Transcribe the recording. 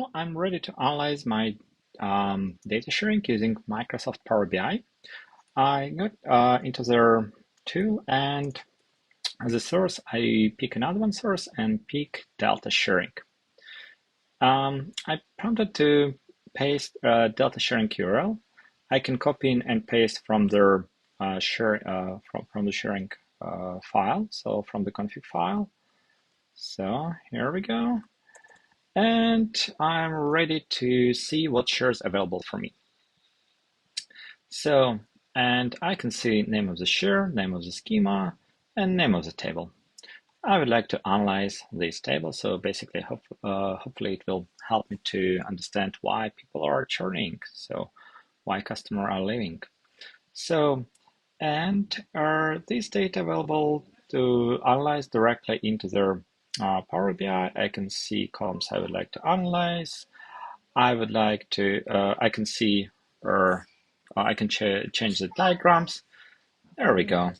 now I'm ready to analyze my data sharing using Microsoft Power BI. I got into their tool, and as a source, I pick another one source and pick data sharing. I prompted to paste data sharing URL. I can copy in and paste from their from the sharing file, so from the config file. So here we go. And I'm ready to see what shares available for me. So, and I can see name of the share, name of the schema, and name of the table. I would like to analyze this table. So basically, hopefully it will help me to understand why people are churning. So why customers are leaving. So, and are these data available to analyze directly into their Power BI? I can see columns I would like to analyze. I would like to, I can see, or I can change the diagrams. There we go.